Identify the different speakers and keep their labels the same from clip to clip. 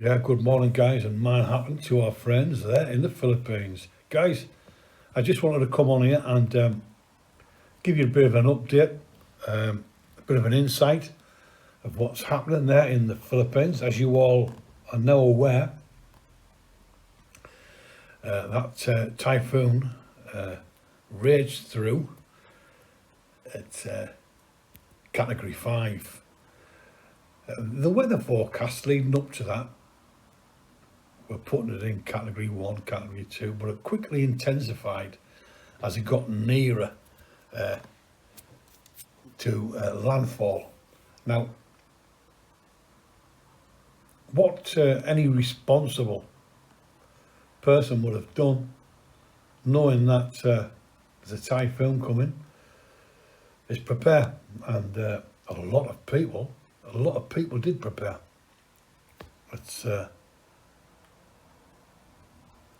Speaker 1: Yeah, good morning, guys, and mine happened to our friends there in the Philippines. Guys, I just wanted to come on here and give you a bit of an update, a bit of an insight of what's happening there in the Philippines. As you all are now aware, that typhoon raged through at Category 5. The weather forecast leading up to that, we're putting it in Category 1, Category 2, but it quickly intensified as it got nearer to landfall. Now, what any responsible person would have done, knowing that there's a typhoon coming, is prepare. And a lot of people did prepare. It's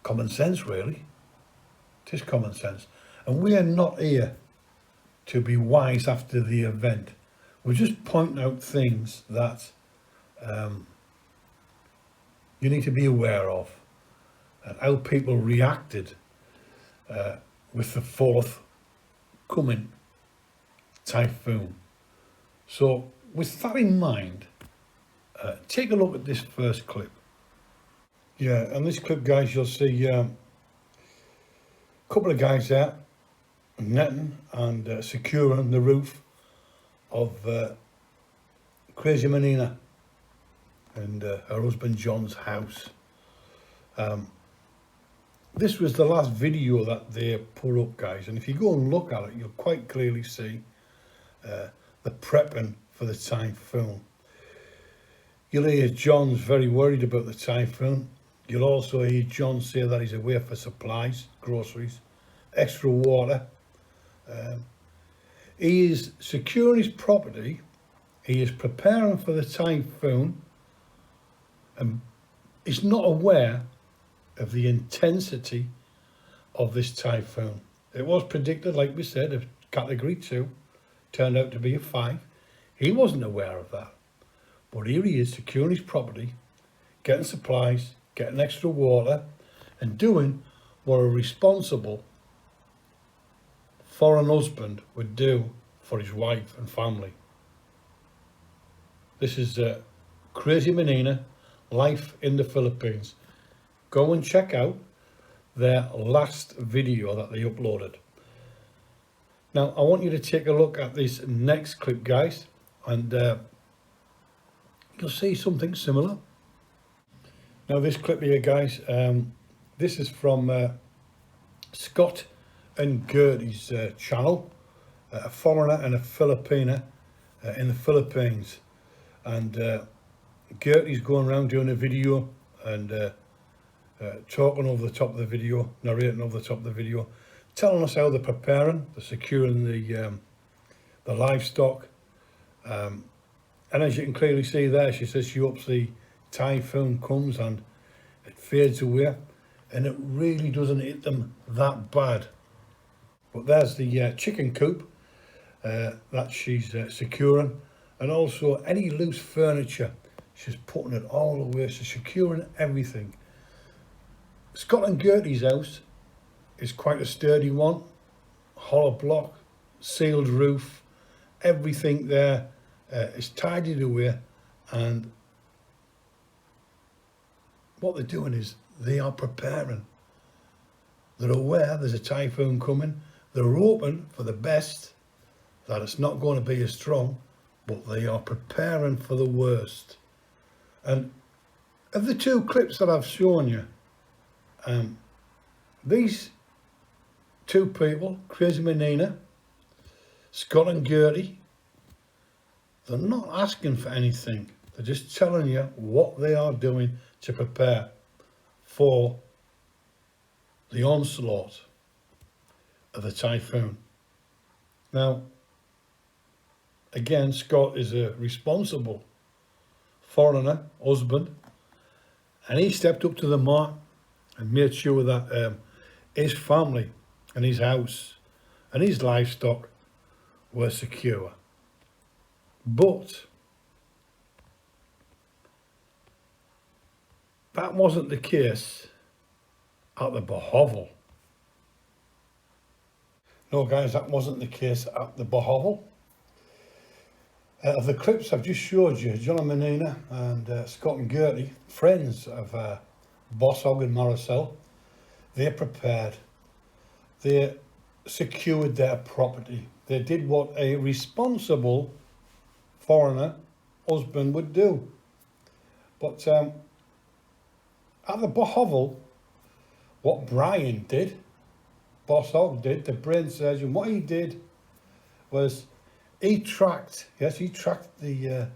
Speaker 1: common sense, really. It is common sense. And we are not here to be wise after the event. We're just pointing out things that you need to be aware of, and how people reacted with the fourth coming typhoon. So with that in mind, take a look at this first clip. Yeah, and this clip, guys, you'll see a couple of guys there netting and securing the roof of Crazy Menina and her husband John's house. This was the last video that they put up, guys, and if you go and look at it, you'll quite clearly see the prepping for the typhoon. You'll hear John's very worried about the typhoon. You'll also hear John say that he's away for supplies, groceries, extra water. He is securing his property. He is preparing for the typhoon, and he's not aware of the intensity of this typhoon. It was predicted, like we said, of Category 2, turned out to be a 5. He wasn't aware of that. But here he is securing his property, getting supplies, getting extra water, and doing what a responsible foreign husband would do for his wife and family. This is Crazy Menina, life in the Philippines. Go and check out their last video that they uploaded. Now, I want you to take a look at this next clip, guys, and you'll see something similar. Now, this clip here, guys, this is from Scott and Gertie's channel, a foreigner and a Filipina in the Philippines. And Gertie's going around doing a video and talking over the top of the video, narrating over the top of the video, telling us how they're preparing, they're securing the livestock. And as you can clearly see there, she says she hopes the typhoon comes and it fades away, and it really doesn't hit them that bad. But there's the chicken coop that she's securing, and also any loose furniture, she's putting it all away. She's securing everything. Scott and Gertie's house is quite a sturdy one, hollow block, sealed roof, everything there is tidied away. And what they're doing is they are preparing. They're aware there's a typhoon coming. They're hoping for the best, that it's not going to be as strong, but they are preparing for the worst. And of the two clips that I've shown you, these two people, Crazy Menina, Scott and Gertie, they're not asking for anything. They're just telling you what they are doing to prepare for the onslaught of the typhoon. Now, again, Scott is a responsible foreigner, husband, and he stepped up to the mark and made sure that his family and his house and his livestock were secure. But that wasn't the case at the BOHOVEL. No guys, that wasn't the case at the BOHOVEL. Of the clips I've just showed you, John and Menina and Scott and Gertie, friends of Bosshog and Maricel, they prepared. They secured their property. They did what a responsible foreigner husband would do. But at the BOHOVEL, what Brian did, Bosshog did, the brain surgeon, what he did was he tracked the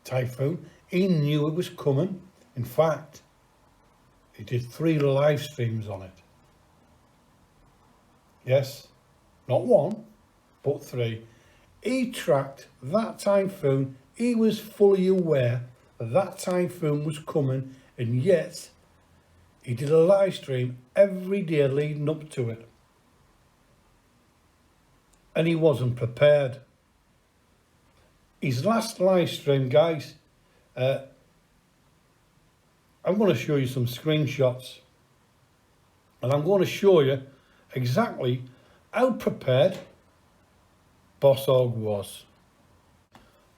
Speaker 1: Typhoon. He knew it was coming. In fact, he did 3 live streams on it. Yes, not 1, but 3. He tracked that Typhoon. He was fully aware that Typhoon was coming, and yet he did a live stream every day leading up to it. And he wasn't prepared. His last live stream, guys, I'm going to show you some screenshots, and I'm going to show you exactly how prepared Bosshog was.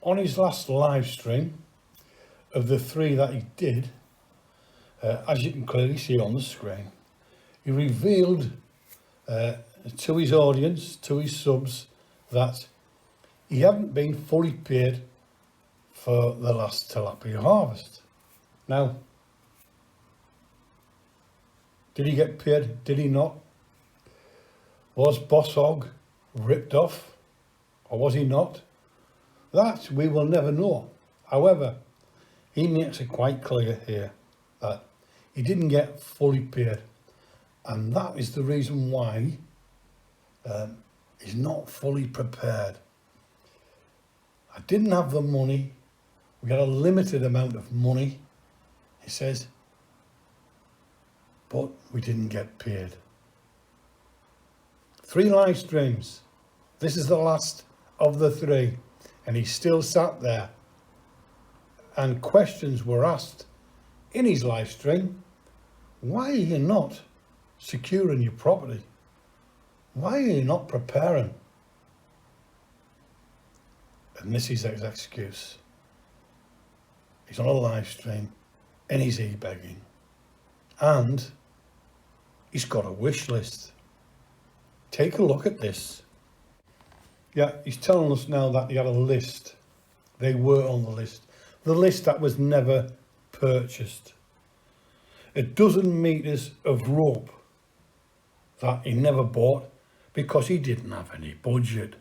Speaker 1: On his last live stream, of the 3 that he did, as you can clearly see on the screen, he revealed to his audience, to his subs, that he hadn't been fully paid for the last tilapia harvest. Now, did he get paid? Did he not? Was Bosshog ripped off, or was he not? That we will never know. However, he makes it quite clear here that he didn't get fully paid, and that is the reason why he's not fully prepared. I didn't have the money. We had a limited amount of money, he says, but we didn't get paid. 3 live streams. This is the last of the 3, and he still sat there. And questions were asked in his live stream. Why are you not securing your property? Why are you not preparing? And this is his excuse. He's on a live stream and he's e-begging. And he's got a wish list. Take a look at this. Yeah, he's telling us now that he had a list. They were on the list. The list that was never purchased. A dozen meters of rope that he never bought because he didn't have any budget.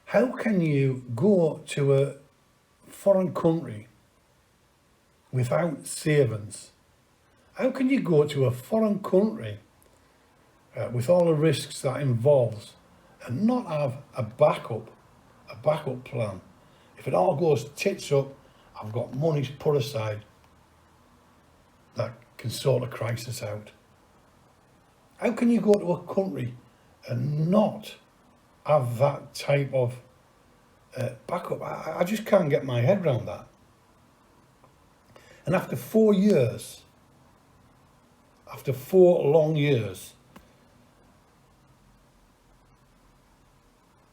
Speaker 1: How can you go to a foreign country without savings? How can you go to a foreign country with all the risks that involves and not have a backup plan? If it all goes tits up, I've got monies put aside that can sort the crisis out. How can you go to a country and not have that type of backup? I just can't get my head around that. And after 4 years, after 4 long years,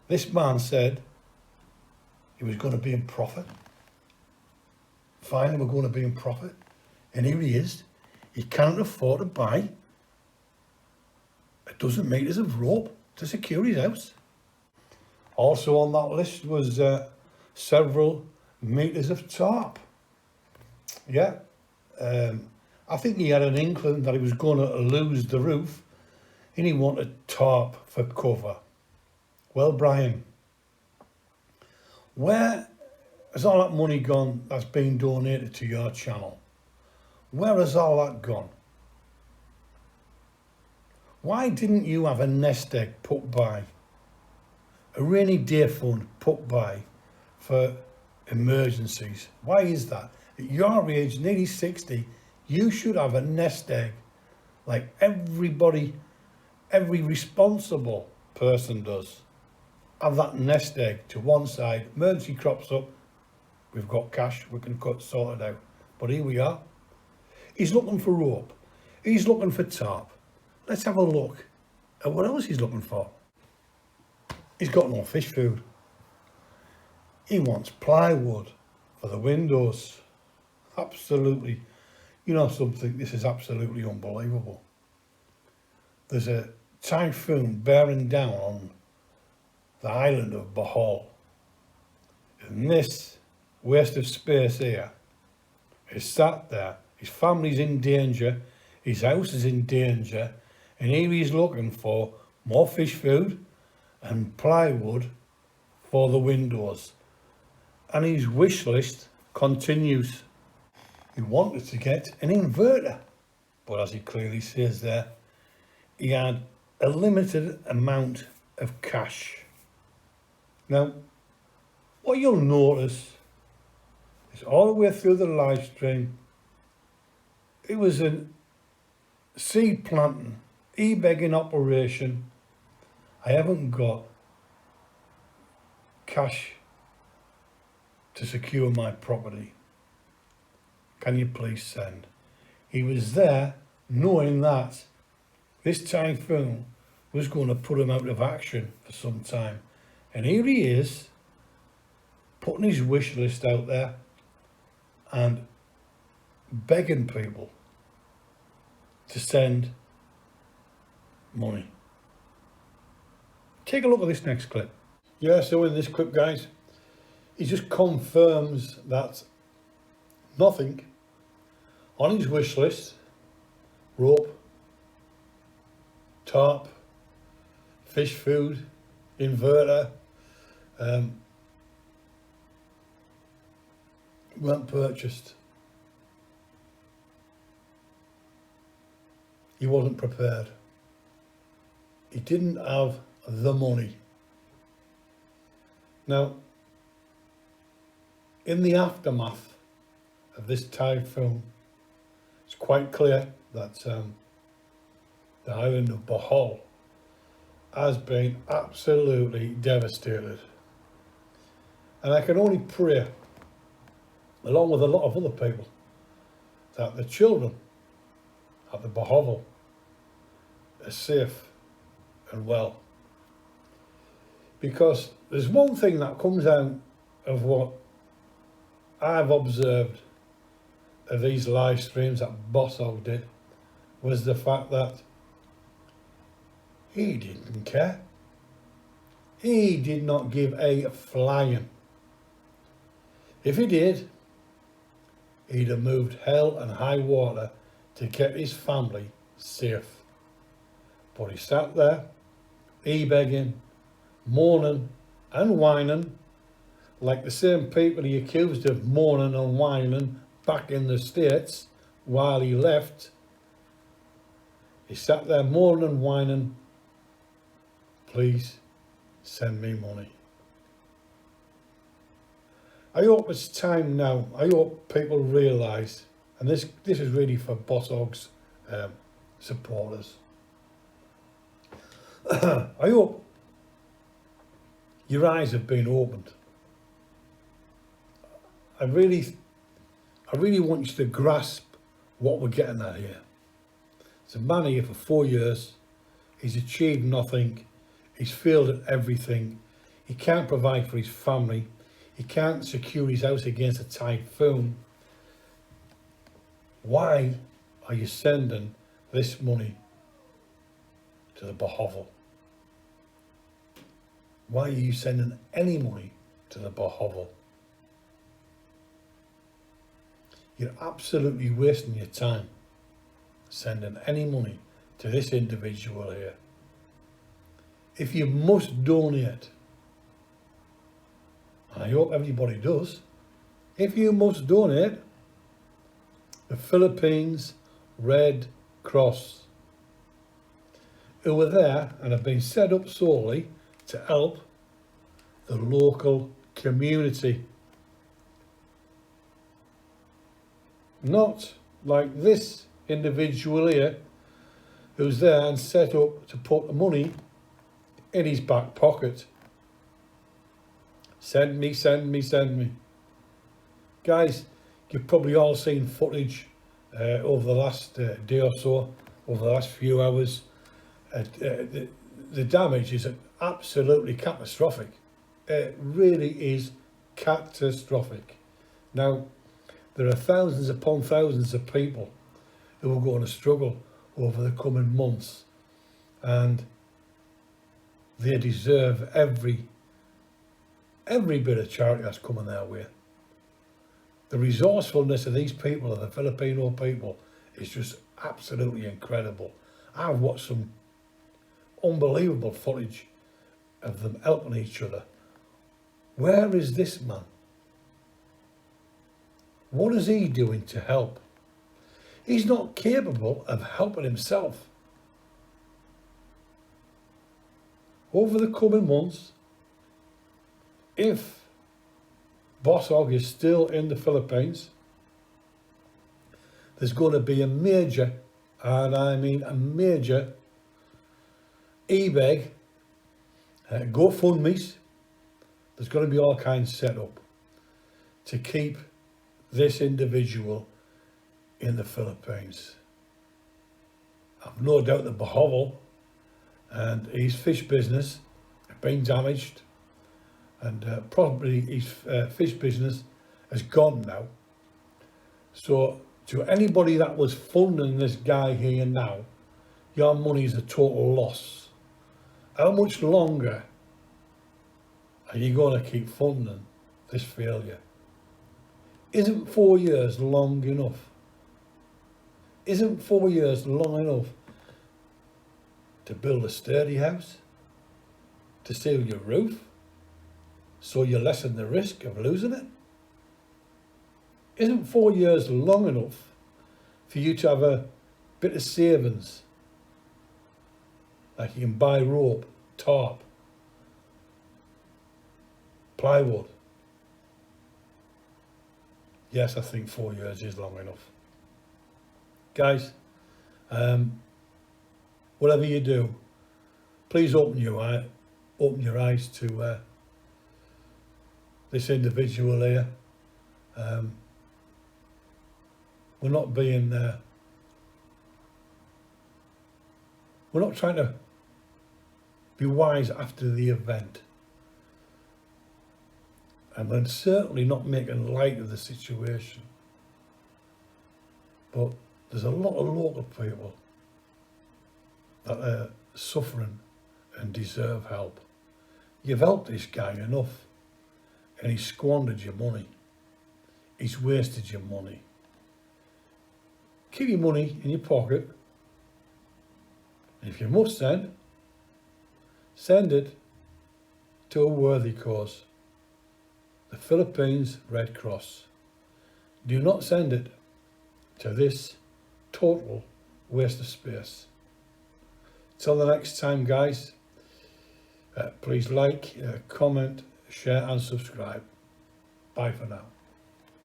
Speaker 1: this man said he was going to be in profit. Finally, we're going to be in profit. And here he is. He can't afford to buy a dozen meters of rope to secure his house. Also on that list was several meters of tarp. Yeah, I think he had an inkling that he was going to lose the roof and he wanted tarp for cover. Well, Brian, where has all that money gone that's been donated to your channel? Where has all that gone? Why didn't you have a nest egg put by? A rainy day fund put by for emergencies? Why is that? At your age, nearly 60, you should have a nest egg like everybody, every responsible person does. Have that nest egg to one side. Emergency crops up, we've got cash, we can sort it out. But here we are. He's looking for rope. He's looking for tarp. Let's have a look at what else he's looking for. He's got no fish food. He wants plywood for the windows. Absolutely. You know something, this is absolutely unbelievable. There's a typhoon bearing down on the island of Bosshog. And this waste of space here is sat there. His family's in danger, his house is in danger, and here he's looking for more fish food and plywood for the windows. And his wish list continues. He wanted to get an inverter, but as he clearly says there, he had a limited amount of cash. Now, what you'll notice is all the way through the live stream, it was a seed planting, e-begging operation. I haven't got cash to secure my property. Can you please send? He was there knowing that this typhoon was going to put him out of action for some time. And here he is, putting his wish list out there and begging people to send money. Take a look at this next clip. Yeah, so in this clip, guys, he just confirms that nothing on his wish list, rope, tarp, fish food, inverter, weren't purchased. He wasn't prepared. He didn't have the money. Now, in the aftermath of this typhoon, it's quite clear that the island of Bosshog has been absolutely devastated. And I can only pray, along with a lot of other people, that the children at the BOHOVEL are safe and well. Because there's one thing that comes out of what I've observed of these live streams that Bosshog did, was the fact that he didn't care. He did not give a flying. If he did, he'd have moved hell and high water to get his family safe. But he sat there, begging, moaning and whining, like the same people he accused of moaning and whining back in the States while he left. He sat there moaning and whining, please send me money. I hope it's time now. I hope people realise, and this is really for Bosshog's supporters. I hope your eyes have been opened. I really want you to grasp what we're getting at here. It's a man here for 4 years. He's achieved nothing. He's failed at everything. He can't provide for his family. He can't secure his house against a typhoon. Why are you sending this money to the BOHOVEL? Why are you sending any money to the BOHOVEL? You're absolutely wasting your time sending any money to this individual here. If you must donate, and I hope everybody does, if you must donate, the Philippines Red Cross, who are there and have been set up solely to help the local community. Not like this individual here who's there and set up to put the money in his back pocket. Send me, send me, send me. Guys, you've probably all seen footage over the last day or so, over the last few hours. The damage is absolutely catastrophic. It really is catastrophic. Now, there are thousands upon thousands of people who are going to struggle over the coming months, and they deserve every bit of charity that's coming their way. The resourcefulness of these people, of the Filipino people, is just absolutely incredible. I've watched some unbelievable footage of them helping each other. Where is this man? What is he doing to help? He's not capable of helping himself. Over the coming months, if Bosshog is still in the Philippines, there's going to be a major, and I mean a major, eBay, GoFundMe's. There's going to be all kinds set up to keep this individual in the Philippines. I've no doubt that BOHOVEL and his fish business have been damaged, and probably his fish business has gone now. So to anybody that was funding this guy here now, your money is a total loss. How much longer are you going to keep funding this failure? Isn't 4 years long enough? Isn't 4 years long enough to build a sturdy house? To seal your roof? So you lessen the risk of losing it? Isn't 4 years long enough for you to have a bit of savings? Like you can buy rope, tarp, plywood. Yes, I think 4 years is long enough. Guys, whatever you do, please open your eyes to this individual here. We're not being, we're not trying to be wise after the event, and we're certainly not making light of the situation. But there's a lot of local people that are suffering and deserve help. You've helped this guy enough, and he's squandered your money. He's wasted your money. Keep your money in your pocket. If you must send it to a worthy cause. The Philippines Red Cross. Do not send it to this total waste of space. Till the next time, guys, please like, comment, share and subscribe. Bye for now.